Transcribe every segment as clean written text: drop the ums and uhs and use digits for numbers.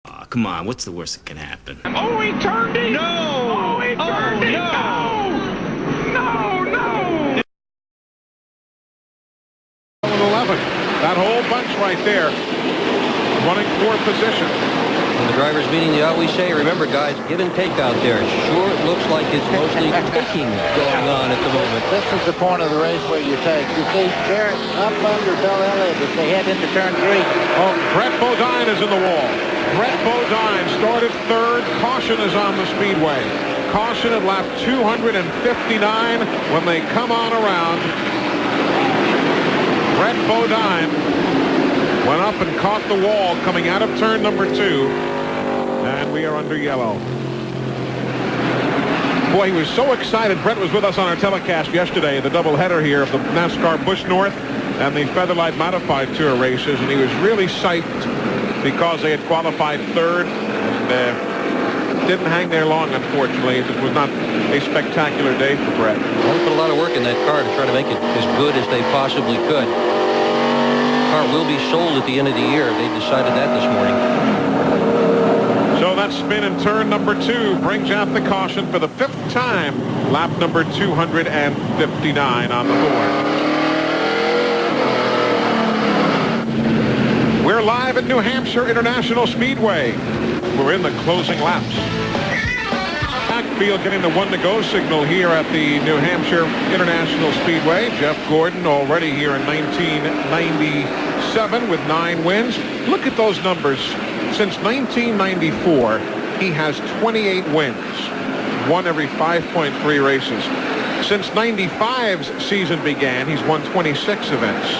Aw, come on, what's the worst that can happen? Oh, he turned it! No! Oh, he turned it! No! No! 11. That whole bunch right there running for position. When the driver's meeting, you always say, remember, guys, give and take out there. Sure, it looks like it's mostly taking going on at the moment. This is the point of the race where you take. You see Derrick up under Bill Elliott as they head into turn 3. Oh, Brett Bodine is in the wall. Brett Bodine started third. Caution is on the speedway. Caution at lap 259 when they come on around. Brett Bodine went up and caught the wall coming out of turn number 2. And we are under yellow. Boy, he was so excited. Brett was with us on our telecast yesterday, the doubleheader here of the NASCAR Busch North and the Featherlight Modified Tour races, and he was really psyched because they had qualified third. And, didn't hang there long, unfortunately. It was not a spectacular day for Brett. Well, they put a lot of work in that car to try to make it as good as they possibly could. The car will be sold at the end of the year. They decided that this morning. So that spin in turn number 2 brings out the caution for the 5th time. Lap number 259 on the board. We're live at New Hampshire International Speedway. We're in the closing laps. Mayfield getting the 1-to-go signal here at the New Hampshire International Speedway. Jeff Gordon already here in 1997 with 9 wins. Look at those numbers. Since 1994, he has 28 wins, won every 5.3 races. Since 95's season began, he's won 26 events.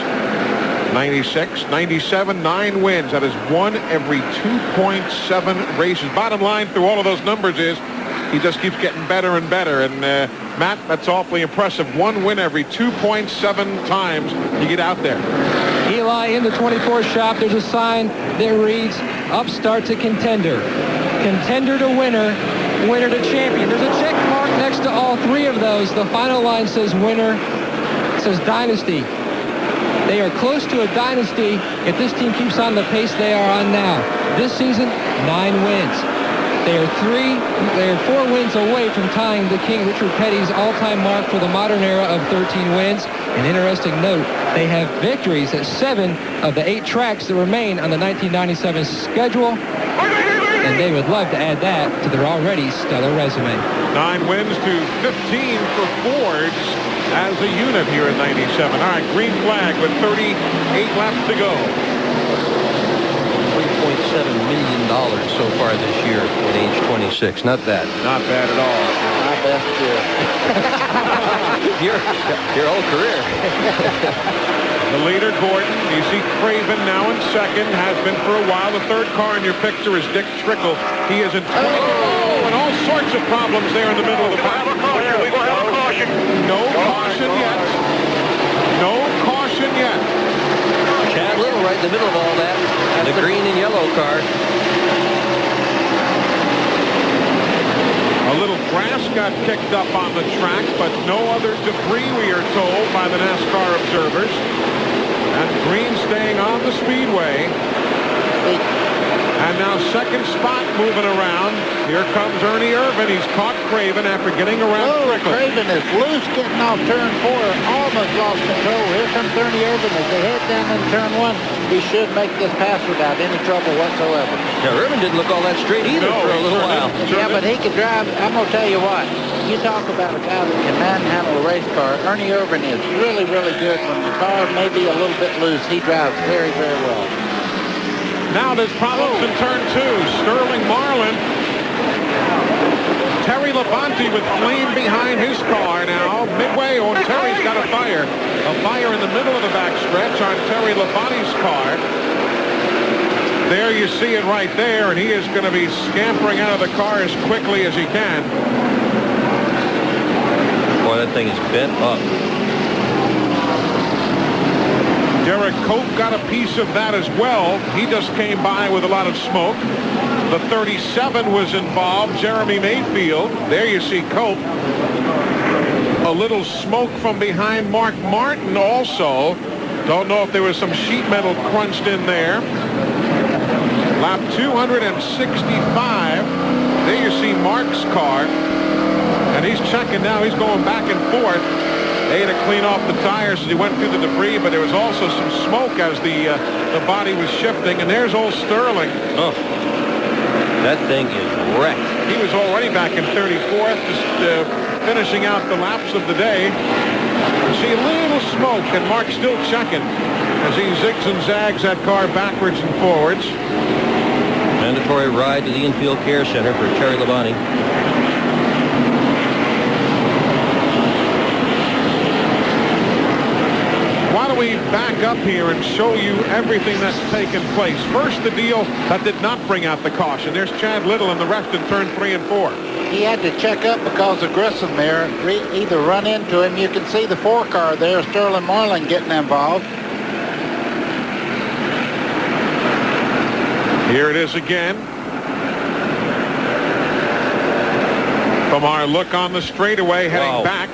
96, 97, 9 wins. That is one every 2.7 races. Bottom line through all of those numbers is he just keeps getting better and better. And Matt, that's awfully impressive. 1 win every 2.7 times you get out there. Eli, in the 24 shop, there's a sign that reads, upstart to contender. Contender to winner, winner to champion. There's a check mark next to all 3 of those. The final line says winner, it says dynasty. They are close to a dynasty if this team keeps on the pace they are on now. This season, 9 wins. They are 4 wins away from tying the King Richard Petty's all-time mark for the modern era of 13 wins. An interesting note, they have victories at 7 of the 8 tracks that remain on the 1997 schedule. And they would love to add that to their already stellar resume. 9 wins to 15 for Fords as a unit here in 97. All right, green flag with 38 laps to go. $3.7 million so far this year at age 26. Not bad. Not bad at all. My best year. your whole career. The leader, Gordon. You see Craven now in second. Has been for a while. The third car in your picture is Dick Trickle. He is in 20. Oh, and all sorts of problems there in the middle of the pack. We will have a caution. No caution yet. No caution yet. Chad Little right in the middle of all that. The green and yellow car. A little grass got kicked up on the track, but no other debris, we are told by the NASCAR observers. And Green staying on the speedway. And now second spot moving around. Here comes Ernie Irvin. He's caught Craven after getting around Trickle. Craven is loose getting off turn 4. Almost lost control. Here comes Ernie Irvin as they head down in turn 1. He should make this pass without any trouble whatsoever. Yeah, Irvin didn't look all that straight either for a little while. Yeah, but he could drive. I'm going to tell you what. You talk about a guy that can manhandle a race car. Ernie Irvin is really, really good. When the car may be a little bit loose, he drives very, very well. Now there's problems in turn 2. Sterling Marlin. Terry Labonte with flame behind his car now. Midway on Terry's got a fire. A fire in the middle of the backstretch on Terry Labonte's car. There you see it right there, and he is going to be scampering out of the car as quickly as he can. Boy, that thing is bent up. Derrick Cope got a piece of that as well. He just came by with a lot of smoke. The 37 was involved, Jeremy Mayfield. There you see Cope. A little smoke from behind Mark Martin also. Don't know if there was some sheet metal crunched in there. Lap 265. There you see Mark's car. And he's checking now. He's going back and forth. They had to clean off the tires as he went through the debris, but there was also some smoke as the body was shifting. And there's old Sterling. Oh, that thing is wrecked. He was already back in 34th, just finishing out the laps of the day. You see a little smoke, and Mark's still checking as he zigs and zags that car backwards and forwards. Mandatory ride to the infield care center for Terry Labonte. Why don't we back up here and show you everything that's taken place. First, the deal that did not bring out the caution. There's Chad Little and the rest in turn 3 and 4. He had to check up because of Grissom there. Either run into him. You can see the 4 car there, Sterling Marlin getting involved. Here it is again. From our look on the straightaway heading back.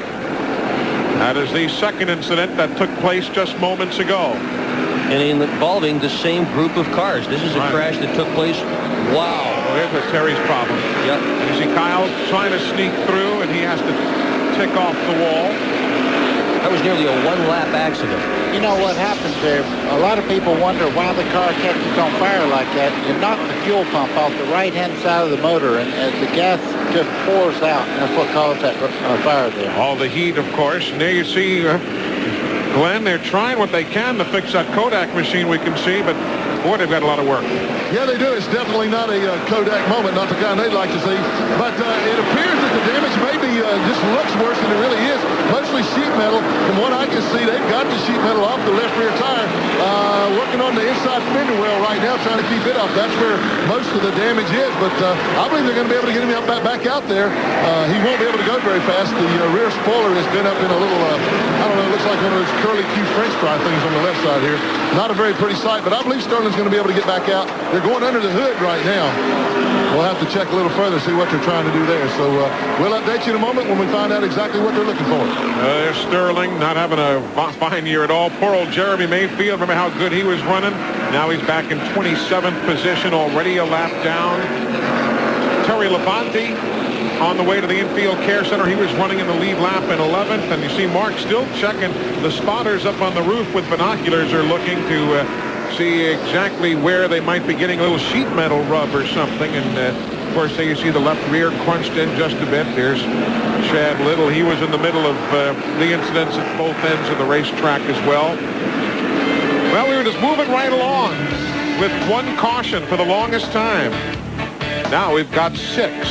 That is the second incident that took place just moments ago. And involving the same group of cars. This is a crash that took place. Wow. Well, there's what Terry's problem. Yep. You see Kyle trying to sneak through, and he has to tick off the wall. That was nearly a one-lap accident. You know what happens there? A lot of people wonder why the car catches on fire like that. You knock the fuel pump off the right-hand side of the motor, and as the gas just pours out, and that's what caused that fire there. All the heat, of course. And there you see, Glenn, they're trying what they can to fix that Kodak machine we can see, but boy, they've got a lot of work. Yeah, they do. It's definitely not a Kodak moment, not the kind they'd like to see. But it appears that the damage maybe just looks worse than it really is. Mostly sheet metal. From what I can see, they've got the sheet metal off the left rear tire. Working on the inside fender well right now, trying to keep it off. That's where most of the damage is. But I believe they're going to be able to get him back out there. He won't be able to go very fast. The rear spoiler has been up in a little, I don't know, it looks like one of those curly Q French fry things on the left side here. Not a very pretty sight, but I believe Sterling's going to be able to get back out. They're going under the hood right now. We'll have to check a little further, see what they're trying to do there. So we'll update you in a moment when we find out exactly what they're looking for. There's Sterling not having a fine year at all. Poor old Jeremy Mayfield. Remember how good he was running? Now he's back in 27th position, already a lap down. Terry Labonte on the way to the infield care center. He was running in the lead lap in 11th. And you see Mark still checking. The spotters up on the roof with binoculars are looking to see exactly where they might be getting a little sheet metal rub or something. And of course, there you see the left rear crunched in just a bit. There's Chad Little. He was in the middle of the incidents at both ends of the racetrack as well. Well, we were just moving right along with one caution for the longest time. Now we've got 6.